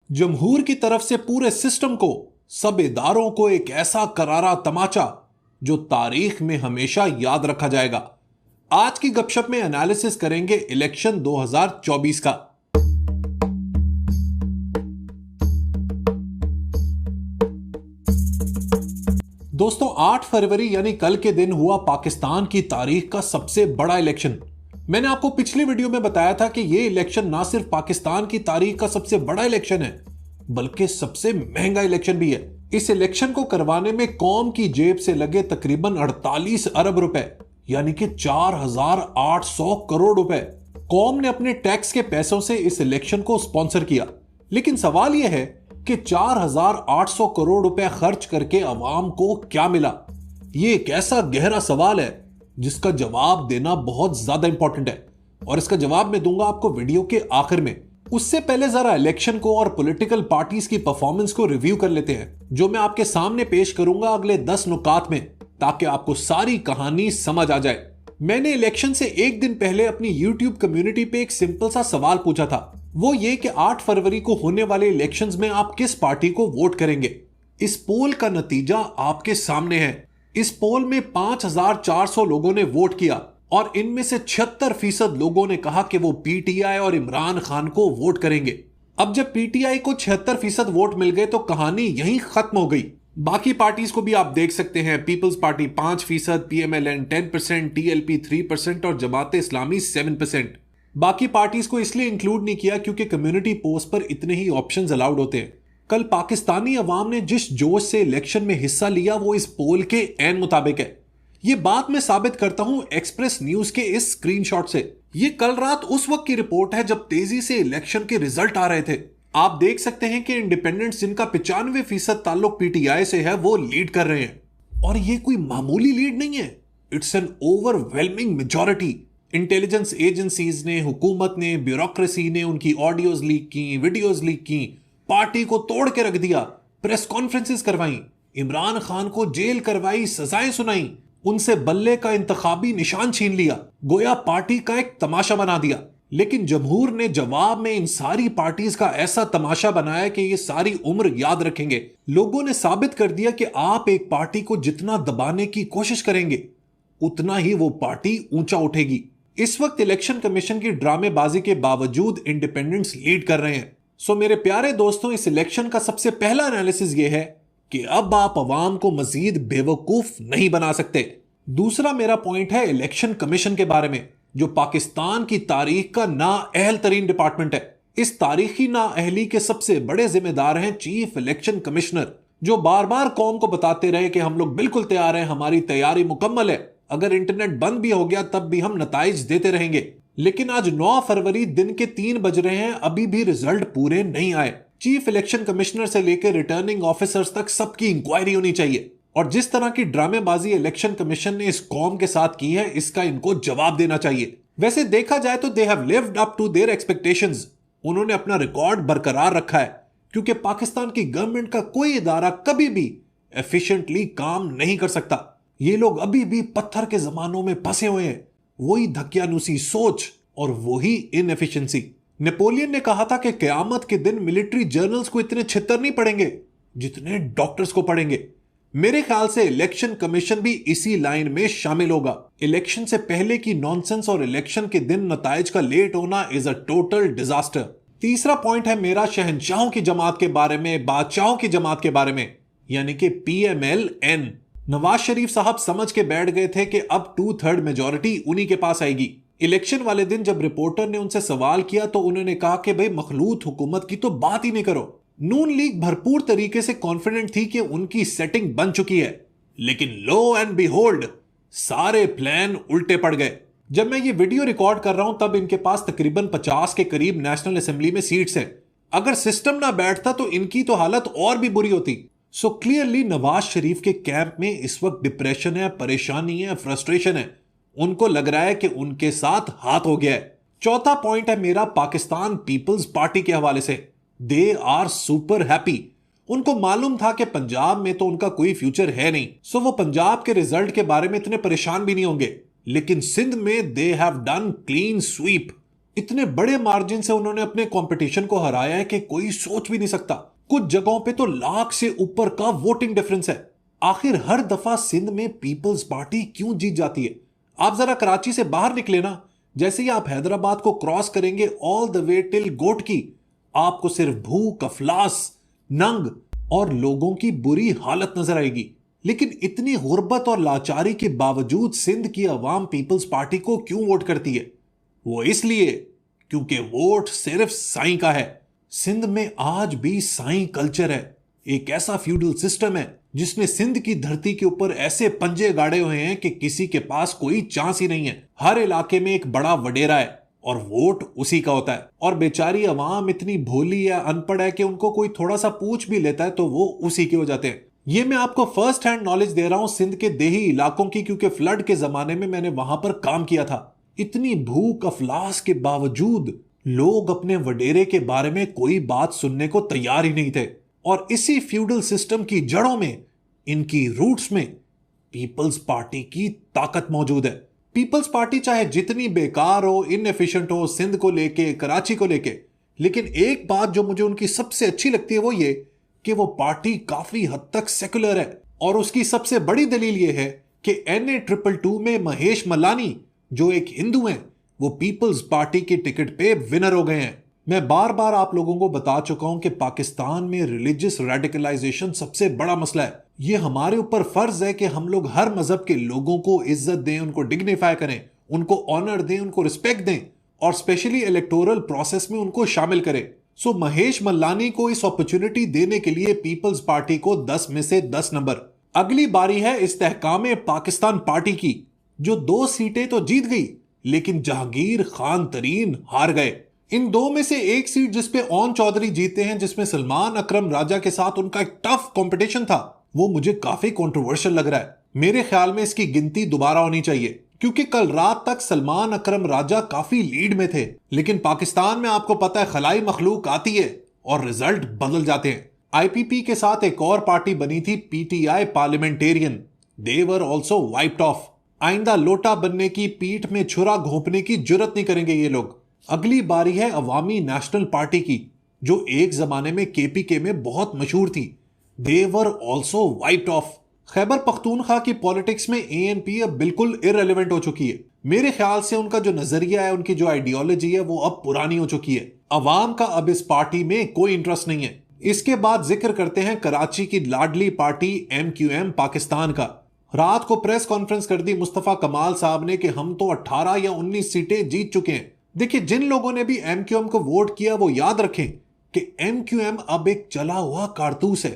जमहूर की तरफ से पूरे सिस्टम को, सब इदारों को एक ऐसा करारा तमाचा जो तारीख में हमेशा याद रखा जाएगा। आज की गपशप में एनालिसिस करेंगे इलेक्शन 2024 का। दोस्तों, 8 फरवरी यानी कल के दिन हुआ पाकिस्तान की तारीख का सबसे बड़ा इलेक्शन। मैंने आपको पिछली वीडियो में बताया था कि यह इलेक्शन ना सिर्फ पाकिस्तान की तारीख का सबसे बड़ा इलेक्शन है, बल्कि सबसे महंगा इलेक्शन भी है। इस इलेक्शन को करवाने में कौम की जेब से लगे तकरीबन 48 अरब रुपए यानी कि 4,800 करोड़ रुपए। कौम ने अपने टैक्स के पैसों से इस इलेक्शन को स्पॉन्सर किया। लेकिन सवाल यह है कि 4,800 करोड़ रुपए खर्च करके अवाम को क्या मिला? यह एक ऐसा गहरा सवाल है जिसका जवाब देना बहुत ज्यादा इंपॉर्टेंट है, और इसका जवाब मैं दूंगा आपको वीडियो के आखिर में। उससे पहले जरा इलेक्शन को और पॉलिटिकल पार्टीज की परफॉर्मेंस को रिव्यू कर लेते हैं, जो मैं आपके सामने पेश करूंगा अगले 10 नुकात में, ताकि आपको सारी कहानी समझ आ जाए। मैंने इलेक्शन से एक दिन पहले अपनी यूट्यूब कम्युनिटी पे एक सिंपल सा सवाल पूछा था, वो ये कि 8 फरवरी को होने वाले इलेक्शंस में आप किस पार्टी को वोट करेंगे। इस पोल का नतीजा आपके सामने है। इस पोल में 5,400 लोगों ने वोट किया और इनमें से 76% लोगों ने कहा कि वो पीटीआई और इमरान खान को वोट करेंगे। अब जब पीटीआई को 76% वोट मिल गए तो कहानी यहीं खत्म हो गई। बाकी पार्टीज को भी आप देख सकते हैं। पीपल्स पार्टी 5%, पीएमएलएन 10%, टीएलपी 3% और जमात इस्लामी 7%। बाकी पार्टीज को इसलिए इंक्लूड नहीं किया क्योंकि कम्युनिटी पोस्ट पर इतने ही ऑप्शंस अलाउड होते हैं। कल पाकिस्तानी अवाम ने जिस जोश से इलेक्शन में हिस्सा लिया वो इस पोल के ऐन मुताबिक है। ये बात मैं साबित करता हूं एक्सप्रेस न्यूज के इस स्क्रीनशॉट से। ये कल रात उस वक्त की रिपोर्ट है जब तेजी से इलेक्शन के रिजल्ट आ रहे थे। आप देख सकते हैं कि इंडिपेंडेंट्स जिनका 95% ताल्लुक पीटीआई से है वो लीड कर रहे हैं, और ये कोई मामूली लीड नहीं है। It's an overwhelming majority. Intelligence agencies ने, हुकूमत ने, ब्यूरोक्रेसी ने उनकी ऑडियोज लीक की, वीडियोज लीक की, पार्टी को तोड़ के रख दिया, प्रेस कॉन्फ्रेंसेस करवाई, इमरान खान को जेल करवाई, सजाएं सुनाई, उनसे बल्ले का इंतखाबी निशान छीन लिया, गोया पार्टी का एक तमाशा बना दिया। लेकिन जमहूर ने जवाब में इन सारी पार्टीज का ऐसा तमाशा बनाया कि ये सारी उम्र याद रखेंगे। लोगों ने साबित कर दिया कि आप एक पार्टी को जितना दबाने की कोशिश करेंगे उतना ही वो पार्टी ऊंचा उठेगी। इस वक्त इलेक्शन कमीशन की ड्रामेबाजी के बावजूद इंडिपेंडेंट्स लीड कर रहे हैं। सो मेरे प्यारे दोस्तों, इस इलेक्शन का सबसे पहला एनालिसिस ये है कि अब आप अवाम को मजीद बेवकूफ नहीं बना सकते। दूसरा मेरा पॉइंट है इलेक्शन कमीशन के बारे में, जो पाकिस्तान की तारीख का नाअहल तरीन डिपार्टमेंट है। इस तारीखी नाअहली के सबसे बड़े जिम्मेदार हैं चीफ इलेक्शन कमिश्नर, जो बार बार कौम को बताते रहे कि हम लोग बिल्कुल तैयार हैं, हमारी तैयारी मुकम्मल है, अगर इंटरनेट बंद भी हो गया तब भी हम नताइज देते रहेंगे। लेकिन आज 9 फरवरी दिन के 3 बज रहे हैं, अभी भी रिजल्ट पूरे नहीं आए। चीफ इलेक्शन कमिश्नर से लेकर रिटर्निंग ऑफिसर्स तक सबकी इंक्वायरी होनी चाहिए, और जिस तरह की ड्रामेबाजी इलेक्शन कमीशन ने इस कौम के साथ की है इसका इनको जवाब देना चाहिए। वैसे देखा जाए तो they have lived up to their expectations. उन्होंने अपना रिकॉर्ड बरकरार रखा है, क्योंकि पाकिस्तान की गवर्नमेंट का कोई इदारा कभी भी एफिशिएंटली काम नहीं कर सकता। ये लोग अभी भी पत्थर के जमानों में फंसे हुए हैं, वही धक्यानुसी सोच और वही इनएफिशिएंसी। नेपोलियन ने कहा था कि क़यामत के दिन मिलिट्री जर्नल्स को इतने छितर नहीं पड़ेंगे जितने डॉक्टर्स को पड़ेंगे। मेरे ख्याल से इलेक्शन कमीशन भी इसी लाइन में शामिल होगा। इलेक्शन से पहले की नॉनसेंस और इलेक्शन के दिन नताइज का लेट होना इज अ टोटल डिजास्टर। तीसरा पॉइंट है मेरा शहंशाहों की जमात के बारे में, बादशाहों की जमात के बारे में, यानी कि पीएमएलएन। नवाज शरीफ साहब समझ के बैठ गए थे कि अब 2/3 मेजॉरिटी उन्हीं के पास आएगी। इलेक्शन वाले दिन जब रिपोर्टर ने उनसे सवाल किया तो उन्होंने कहा कि भाई मखलूत हुकूमत की तो बात ही नहीं करो। नून लीग भरपूर तरीके से कॉन्फिडेंट थी कि उनकी सेटिंग बन चुकी है, लेकिन लो एंड बिहोल्ड सारे प्लान उल्टे पड़ गए। जब मैं ये वीडियो रिकॉर्ड कर रहा हूं तब इनके पास तकरीबन 50 के करीब नेशनल असेंबली में सीट्स हैं। अगर सिस्टम ना बैठता तो इनकी तो हालत और भी बुरी होती। सो क्लियरली नवाज शरीफ के कैंप में इस वक्त डिप्रेशन है, परेशानी है, फ्रस्ट्रेशन है। उनको लग रहा है कि उनके साथ हाथ हो गया है। चौथा पॉइंट है मेरा पाकिस्तान पीपल्स पार्टी के हवाले से। They are super happy. उनको मालूम था कि पंजाब में तो उनका कोई फ्यूचर है नहीं, सो वो पंजाब के रिजल्ट के बारे में इतने परेशान भी नहीं होंगे। लेकिन सिंध में they have done clean sweep. इतने बड़े मार्जिन से उन्होंने अपने कंपटीशन को हराया है कि कोई सोच भी नहीं सकता। कुछ जगहों पे तो लाख से ऊपर का वोटिंग डिफरेंस है। आखिर हर दफा सिंध में पीपल्स पार्टी क्यों जीत जाती है? आप जरा कराची से बाहर निकले ना, जैसे ही आप हैदराबाद को क्रॉस करेंगे ऑल द वे टिल गोट की, आपको सिर्फ भूख, अफलास, नंग और लोगों की बुरी हालत नजर आएगी। लेकिन इतनी गुर्बत और लाचारी के बावजूद सिंध की अवाम पीपल्स पार्टी को क्यों वोट करती है? वो इसलिए क्योंकि वोट सिर्फ साईं का है। सिंध में आज भी साईं कल्चर है। एक ऐसा फ्यूडल सिस्टम है जिसने सिंध की धरती के ऊपर ऐसे पंजे गाड़े हुए हैं कि किसी के पास कोई चांस ही नहीं है। हर इलाके में एक बड़ा वडेरा है और वोट उसी का होता है। और बेचारी अवाम इतनी भोली या अनपढ़ है कि उनको कोई थोड़ा सा पूछ भी लेता है तो वो उसी के हो जाते हैं। ये मैं आपको फर्स्ट हैंड नॉलेज दे रहा हूं सिंध के देही इलाकों की, क्योंकि फ्लड के जमाने में मैंने वहां पर काम किया था। इतनी भूख अफलास के बावजूद लोग अपने वडेरे के बारे में कोई बात सुनने को तैयार ही नहीं थे। और इसी फ्यूडल सिस्टम की जड़ों में, इनकी रूट्स में पीपल्स पार्टी की ताकत मौजूद है। पीपल्स पार्टी चाहे जितनी बेकार हो, इनएफिशिएंट हो, सिंध को लेके, कराची को लेके, लेकिन एक बात जो मुझे उनकी सबसे अच्छी लगती है वो ये कि वो पार्टी काफी हद तक सेकुलर है। और उसकी सबसे बड़ी दलील ये है कि NA222 में महेश मल्लानी, जो एक हिंदू हैं, वो पीपल्स पार्टी की टिकट पे विनर हो गए हैं। मैं बार बार आप लोगों को बता चुका हूं कि पाकिस्तान में रिलीजियस रेडिकलाइजेशन सबसे बड़ा मसला है। ये हमारे ऊपर फर्ज है कि हम लोग हर मजहब के लोगों को इज्जत दें, उनको डिग्निफाई करें, उनको ऑनर दें, उनको रिस्पेक्ट दें और स्पेशली इलेक्टोरल प्रोसेस में उनको शामिल करें। सो महेश मल्लानी को इस अपॉर्चुनिटी देने के लिए पीपल्स पार्टी को 10 में से 10 नंबर। अगली बारी है इस्तेहकाम पाकिस्तान पार्टी की, जो 2 सीटें तो जीत गई लेकिन जहांगीर खान तरीन हार गए। इन 2 में से एक सीट जिसपे ओन चौधरी जीते हैं, जिसमें सलमान अकरम राजा के साथ उनका एक टफ कंपटीशन था, वो मुझे काफी कंट्रोवर्शियल लग रहा है। मेरे ख्याल में इसकी गिनती दोबारा होनी चाहिए, क्योंकि कल रात तक सलमान अकरम राजा काफी लीड में थे। लेकिन पाकिस्तान में आपको पता है खलाई मखलूक आती है और रिजल्ट बदल जाते हैं। IPP के साथ एक और पार्टी बनी थी PTI parliamentarian, they were also wiped of. आइंदा लोटा बनने की, पीठ में छुरा घोंपने की जुर्रत नहीं करेंगे ये लोग। अगली बारी है अवामी नेशनल पार्टी की, जो एक जमाने में KPK में बहुत मशहूर थी, they were also wiped off. Khyber Pakhtunkhwa की पॉलिटिक्स में ANP अब बिल्कुल इररिलेवेंट हो चुकी है। मेरे ख्याल से उनका जो नजरिया है, उनकी जो आइडियोलॉजी है, वो अब पुरानी हो चुकी है। अवाम का अब इस पार्टी में कोई इंटरेस्ट नहीं है। इसके बाद जिक्र करते हैं कराची की लाडली पार्टी MQM पाकिस्तान का। रात को प्रेस कॉन्फ्रेंस कर दी मुस्तफा कमाल साहब ने कि हम तो 18 या 19 सीटें जीत चुके हैं। देखिए, जिन लोगों ने भी MQM को वोट किया वो याद रखें कि MQM अब एक चला हुआ कारतूस है।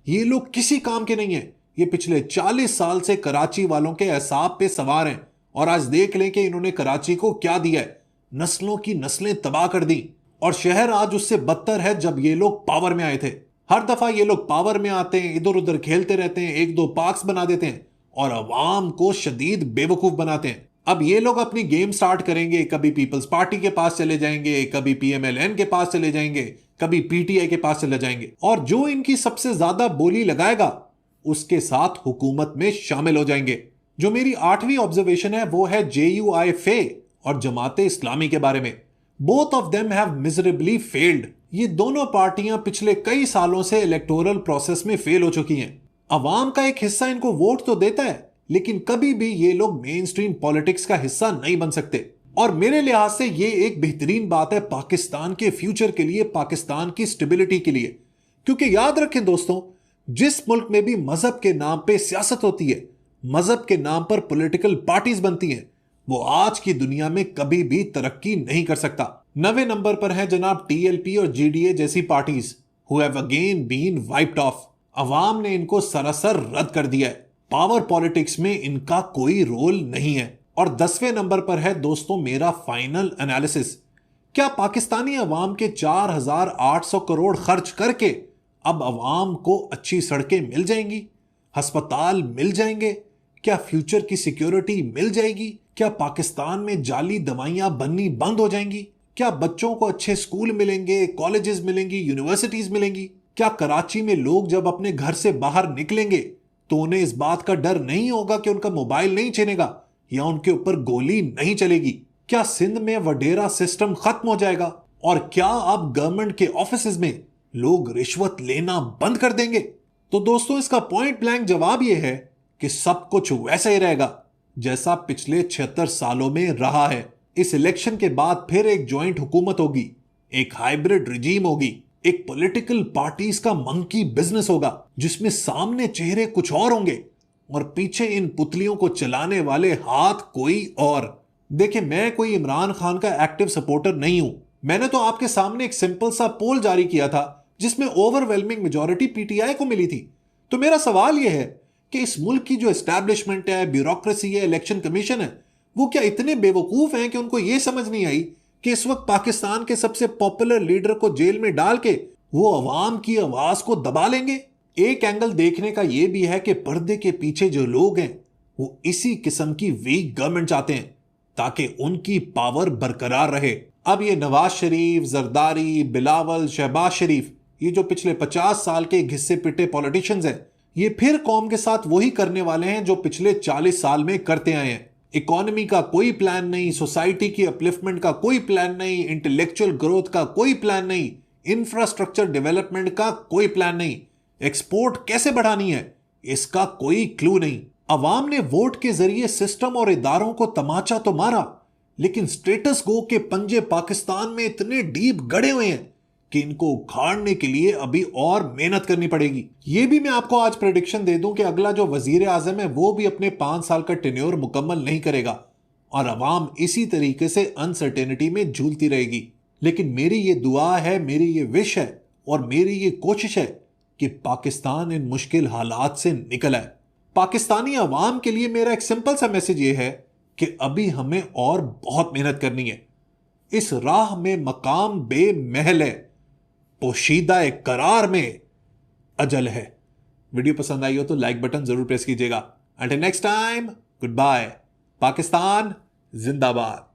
ये लोग किसी काम के नहीं है। ये पिछले 40 साल से कराची वालों के एसाब पे सवार हैं और आज देख लें कि इन्होंने कराची को क्या दिया है। नस्लों की नस्लें तबाह कर दी और शहर आज उससे बदतर है जब ये लोग पावर में आए थे। हर दफा ये लोग पावर में आते हैं, इधर उधर खेलते रहते हैं, 1-2 पार्क्स बना देते हैं और अवाम को शदीद बेवकूफ बनाते हैं। अब ये लोग अपनी गेम स्टार्ट करेंगे, कभी पीपल्स पार्टी के पास चले जाएंगे, कभी PMLN के पास चले जाएंगे, कभी PTI के पास चले जाएंगे और जो इनकी सबसे ज्यादा बोली लगाएगा उसके साथ हुकूमत में शामिल हो जाएंगे। जो मेरी 8वीं ऑब्जर्वेशन है वो है JUIFA और जमाते इस्लामी के बारे में। Both of them have miserably failed. ये दोनों पार्टियां पिछले कई सालों से इलेक्टोरल प्रोसेस में फेल हो चुकी हैं। अवाम का एक हिस्सा इनको वोट तो देता है, लेकिन कभी भी ये लोग मेन स्ट्रीम पॉलिटिक्स का हिस्सा नहीं बन सकते। और मेरे लिहाज से ये एक बेहतरीन बात है पाकिस्तान के फ्यूचर के लिए, पाकिस्तान की स्टेबिलिटी के लिए। क्योंकि याद रखें दोस्तों, जिस मुल्क में भी मजहब के नाम पे सियासत होती है, मजहब के नाम पर पॉलिटिकल पार्टीज बनती हैं, वो आज की दुनिया में कभी भी तरक्की नहीं कर सकता। 9वें नंबर पर है जनाब TLP और GDA जैसी parties, who have again been wiped off. अवाम ने इनको सरासर रद्द कर दिया है। पावर पॉलिटिक्स में इनका कोई रोल नहीं है। और 10वें नंबर पर है दोस्तों मेरा फाइनल एनालिसिस। क्या पाकिस्तानी अवाम के 4800 करोड़ खर्च करके अब अवाम को अच्छी सड़कें मिल जाएंगी, अस्पताल मिल जाएंगे, क्या फ्यूचर की सिक्योरिटी मिल जाएगी, क्या पाकिस्तान में जाली दवाइयां बननी बंद हो जाएंगी, क्या बच्चों को अच्छे स्कूल मिलेंगे, कॉलेजेस मिलेंगी, यूनिवर्सिटीज मिलेंगी, क्या कराची में लोग जब अपने घर से बाहर निकलेंगे तो उन्हें इस बात का डर नहीं होगा कि उनका मोबाइल नहीं छिनेगा या उनके ऊपर गोली नहीं चलेगी। क्या सिंध में वडेरा सिस्टम खत्म हो जाएगा? और क्या अब गवर्नमेंट के ऑफिसेज में लोग रिश्वत लेना बंद कर देंगे? तो दोस्तों, इसका पॉइंट ब्लैंक जवाब यह है कि सब कुछ वैसा ही रहेगा जैसा पिछले 76 सालों में रहा है। इस इलेक्शन के बाद फिर एक ज्वाइंट हुकूमत होगी, एक हाइब्रिड रिजीम होगी, एक पॉलिटिकल पार्टीज का मंकी बिजनेस होगा जिसमें सामने चेहरे कुछ और होंगे और पीछे इन पुतलियों को चलाने वाले हाथ कोई और। देखिए, मैं कोई इमरान खान का एक्टिव सपोर्टर नहीं हूं। मैंने तो आपके सामने एक सिंपल सा पोल जारी किया था जिसमें ओवरवेलमिंग मेजॉरिटी पीटीआई को मिली थी। तो मेरा सवाल यह है कि इस मुल्क की जो एस्टैब्लिशमेंट है, ब्यूरोक्रेसी है, इलेक्शन कमीशन है, वो क्या इतने बेवकूफ हैं कि उनको यह समझ नहीं आई कि इस वक्त पाकिस्तान के सबसे पॉपुलर लीडर को जेल में डाल के वो अवाम की आवाज को दबा लेंगे? एक एंगल देखने का यह भी है कि पर्दे के पीछे जो लोग हैं वो इसी किस्म की वीक गवर्नमेंट चाहते हैं ताकि उनकी पावर बरकरार रहे। अब ये नवाज शरीफ, जरदारी, बिलावल, शहबाज शरीफ, ये जो पिछले 50 साल के घिस्से पिटे पॉलिटिशियंस हैं, ये फिर कौम के साथ वही करने वाले हैं जो पिछले 40 साल में करते आए हैं। इकोनॉमी का कोई प्लान नहीं, सोसाइटी की अपलिफ्टमेंट का कोई प्लान नहीं, इंटेलेक्चुअल ग्रोथ का कोई प्लान नहीं, इंफ्रास्ट्रक्चर डेवलपमेंट का कोई प्लान नहीं, एक्सपोर्ट कैसे बढ़ानी है इसका कोई क्लू नहीं। अवाम ने वोट के जरिए सिस्टम और इदारों को तमाचा तो मारा, लेकिन स्टेटस गो के पंजे पाकिस्तान में इतने डीप गड़े हुए हैं कि इनको उखाड़ने के लिए अभी और मेहनत करनी पड़ेगी। यह भी मैं आपको आज प्रेडिक्शन दे दूं कि अगला जो वजीर आजम है वो भी अपने 5 साल का टेन्योर मुकम्मल नहीं करेगा और अवाम इसी तरीके से अनसर्टेनिटी में झूलती रहेगी। लेकिन मेरी ये दुआ है, मेरी ये विश है और मेरी ये कोशिश है कि पाकिस्तान इन मुश्किल हालात से निकल आए। पाकिस्तानी अवाम के लिए मेरा एक सिंपल सा मैसेज ये है कि अभी हमें और बहुत मेहनत करनी है। इस राह में मकाम बेमहल है, पोशीदा करार में अजल है। वीडियो पसंद आई हो तो लाइक बटन जरूर प्रेस कीजिएगा। Until next time, goodbye. Pakistan जिंदाबाद।